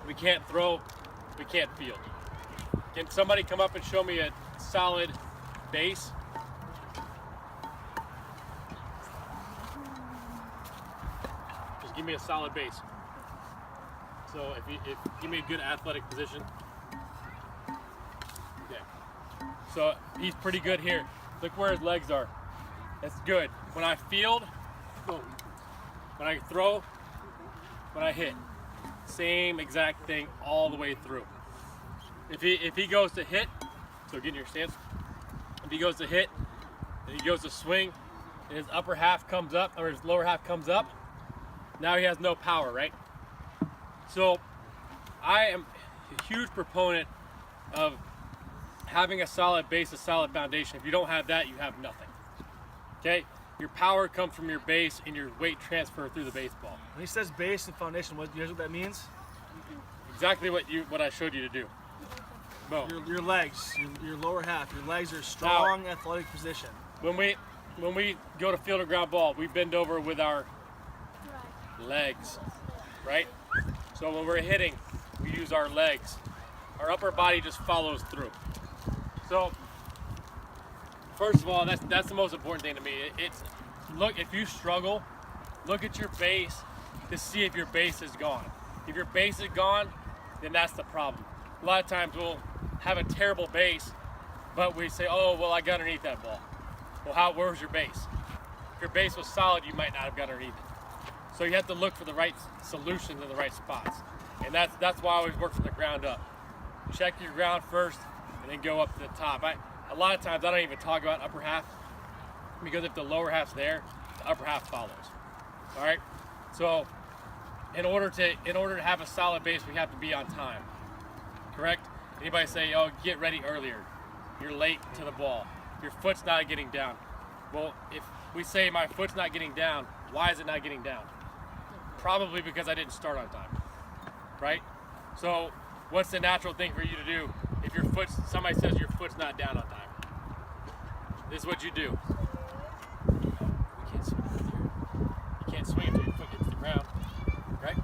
we can't throw, we can't field. Can somebody come up and show me a solid base? Just give me a solid base. So if give me a good athletic position. Okay. So he's pretty good here. Look where his legs are. That's good. When I field, boom. When I throw, when I hit, same exact thing all the way through. If he goes to hit, so get in your stance. If he goes to hit, and he goes to swing, and his upper half comes up, or his lower half comes up, now he has no power, right? So I am a huge proponent of having a solid base, a solid foundation. If you don't have that, you have nothing. Okay? Your power comes from your base and your weight transfer through the baseball. When he says base and foundation, you know what that means? Exactly what I showed you to do. Boom. Your legs, your lower half. Your legs are strong, now, athletic position. When we go to field a ground ball, we bend over with our legs, right? So when we're hitting, we use our legs. Our upper body just follows through. So first of all, that's the most important thing to me. Look, if you struggle, look at your base to see if your base is gone. If your base is gone, then that's the problem. A lot of times we'll have a terrible base, but we say, oh, well, I got underneath that ball. Well, where's your base? If your base was solid, you might not have got underneath it. So you have to look for the right solutions in the right spots. And that's why I always work from the ground up. Check your ground first, and then go up to the top. A lot of times I don't even talk about upper half, because if the lower half's there, the upper half follows. All right. So in order to have a solid base, we have to be on time. Correct? Anybody say, oh, get ready earlier. You're late to the ball. Your foot's not getting down. Well, if we say my foot's not getting down, why is it not getting down? Probably because I didn't start on time. Right? So what's the natural thing for you to do if somebody says your foot's not down on time? This is what you do. You can't swing until your foot hits the ground, right?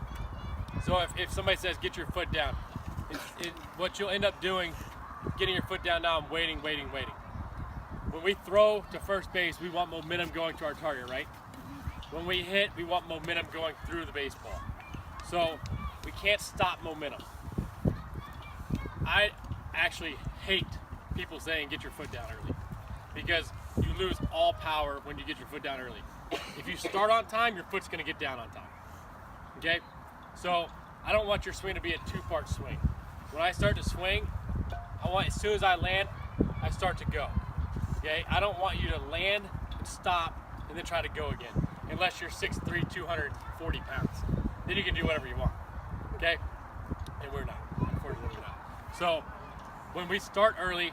So if somebody says get your foot down, what you'll end up doing, getting your foot down now, I'm waiting. When we throw to first base, we want momentum going to our target, right? When we hit, we want momentum going through the baseball. So we can't stop momentum. I actually hate people saying get your foot down early, because you lose all power when you get your foot down early. If you start on time, your foot's gonna get down on time. Okay? So I don't want your swing to be a two-part swing. When I start to swing, I want, as soon as I land, I start to go. Okay? I don't want you to land and stop and then try to go again, unless you're 6'3", 240 pounds. Then you can do whatever you want. Okay? And we're not. Unfortunately, we're not. So when we start early,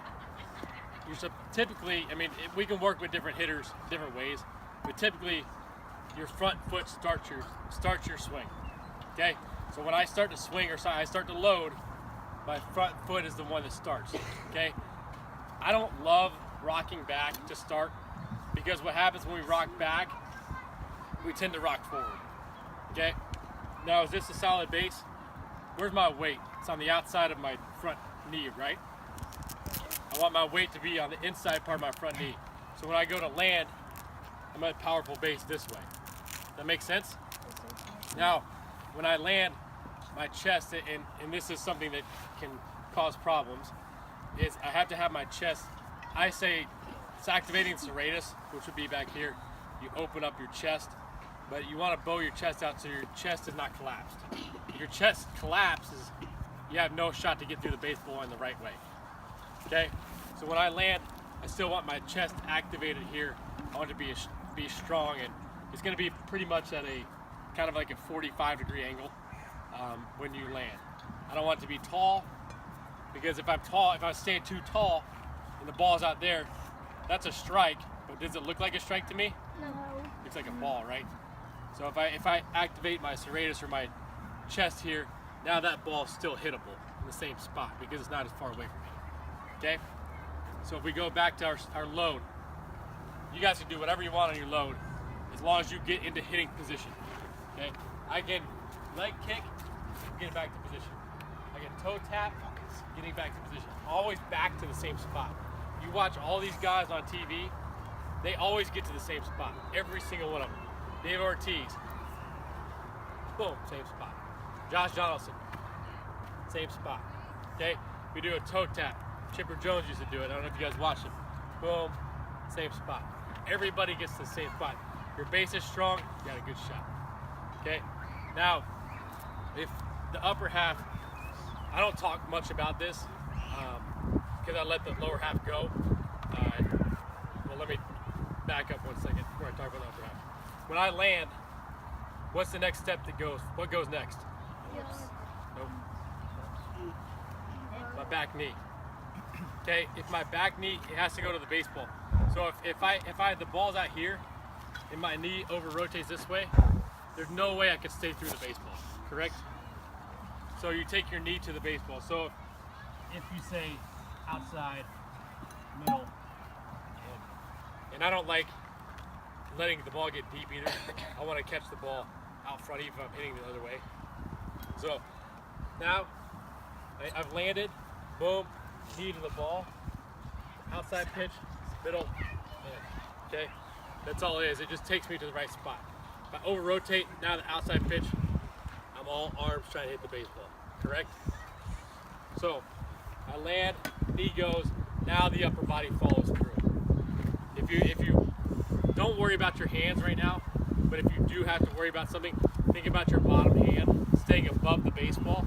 typically, we can work with different hitters different ways, but typically your front foot starts your swing. Okay? So when I start to swing, or I start to load, my front foot is the one that starts. Okay? I don't love rocking back to start, because what happens when we rock back, we tend to rock forward. Okay? Now, is this a solid base? Where's my weight? It's on the outside of my front knee, right? I want my weight to be on the inside part of my front knee. So when I go to land, I'm at a powerful base this way. That makes sense? Now, when I land, my chest, and this is something that can cause problems, is I have to have my chest, I say it's activating serratus, which would be back here. You open up your chest, but you want to bow your chest out so your chest is not collapsed. If your chest collapses, you have no shot to get through the baseball in the right way. Okay? So when I land, I still want my chest activated here. I want it to be strong, and it's going to be pretty much at a kind of like a 45-degree angle when you land. I don't want it to be tall, because if I'm staying too tall and the ball's out there, that's a strike. But does it look like a strike to me? No. Looks like a ball, right? So if I activate my serratus or my chest here, now that ball's still hittable in the same spot, because it's not as far away from me. Okay? So if we go back to our load, you guys can do whatever you want on your load, as long as you get into hitting position. Okay? I can leg kick, get it back to position. toe tap, getting back to position. Always back to the same spot. You watch all these guys on TV, they always get to the same spot. Every single one of them. Dave Ortiz, boom, same spot. Josh Donaldson, same spot. Okay, we do a toe tap. Chipper Jones used to do it. I don't know if you guys watched him. Boom, same spot. Everybody gets to the same spot. Your base is strong, you got a good shot. Okay, now if the upper half, I don't talk much about this because I let the lower half go. Well, let me back up 1 second before I talk about the upper half. When I land, what's the next step that goes? What goes next? Nope. My back knee. Okay, if my back knee, it has to go to the baseball. So if the ball's out here and my knee over rotates this way, there's no way I could stay through the baseball, correct? So you take your knee to the baseball. So if you say outside, middle, and I don't like letting the ball get deep either. I want to catch the ball out front even if I'm hitting the other way. So now I've landed, boom, knee to the ball, outside pitch, middle, in. Okay? That's all it is. It just takes me to the right spot. If I over rotate, now the outside pitch, I'm all arms trying to hit the baseball, correct? So I land, knee goes, now the upper body follows through. If you don't worry about your hands right now, but if you do have to worry about something, think about your bottom hand staying above the baseball,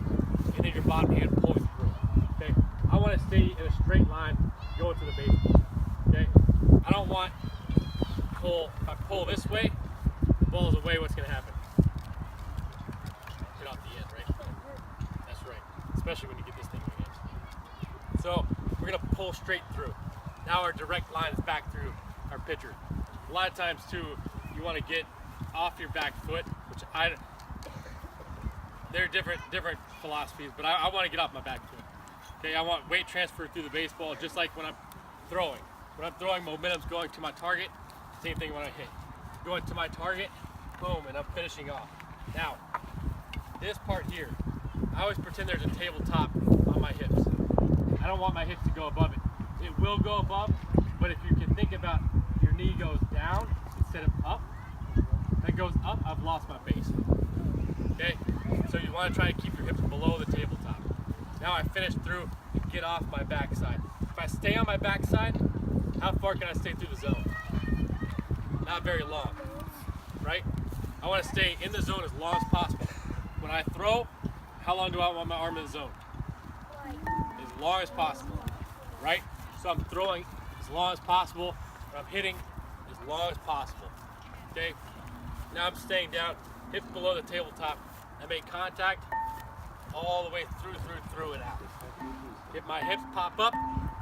and then your bottom hand pulling through. Okay, I want to stay in a straight line going to the baseball. Okay, I don't want pull. If I pull this way, the ball is away. What's going to happen? Get off the end, right? That's right. Especially when you get this thing in your hands. So we're going to pull straight through. Now our direct line is back through our pitcher. A lot of times too, you want to get off your back foot, which there are different philosophies, but I want to get off my back foot. Okay, I want weight transfer through the baseball, just like when I'm throwing. When I'm throwing, momentum's going to my target. Same thing when I hit. Going to my target, boom, and I'm finishing off. Now, this part here, I always pretend there's a tabletop on my hips. I don't want my hips to go above it. It will go above, but if you can think about your knee goes down instead of up, that goes up, I've lost my base. Okay? So you want to try to keep your hips below the tabletop. Now I finish through and get off my backside. If I stay on my backside, how far can I stay through the zone? Not very long, right? I want to stay in the zone as long as possible. When I throw, how long do I want my arm in the zone? As long as possible, right? So I'm throwing as long as possible, and I'm hitting as long as possible, okay? Now I'm staying down, hips below the tabletop. I make contact all the way through and out. If my hips pop up,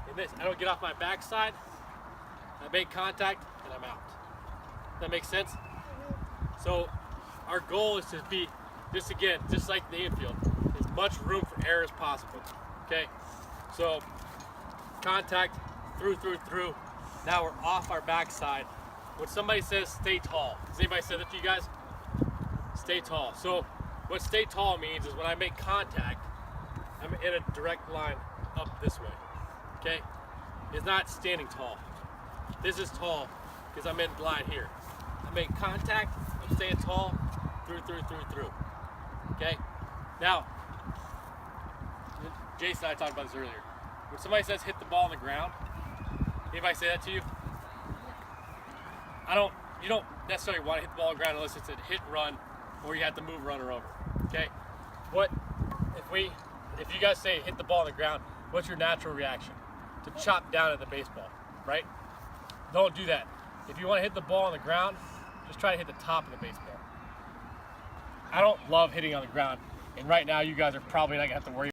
in this, I don't get off my backside, I make contact, and I'm out. Does that make sense? So our goal is to be, just like the infield, as much room for error as possible, okay? So contact, through. Now we're off our backside. When somebody says stay tall, has anybody said that to you guys? Stay tall. So what stay tall means is when I make contact, I'm in a direct line up this way, okay? It's not standing tall. This is tall because I'm in line here. I make contact, I'm staying tall, through, okay? Now, Jason and I talked about this earlier. When somebody says hit the ball on the ground, anybody say that to you? You don't necessarily want to hit the ball on the ground unless it's a hit and run or you have to move runner over, okay? If you guys say hit the ball on the ground, what's your natural reaction? To chop down at the baseball, right? Don't do that. If you want to hit the ball on the ground, just try to hit the top of the baseball. I don't love hitting on the ground, and right now you guys are probably not going to have to worry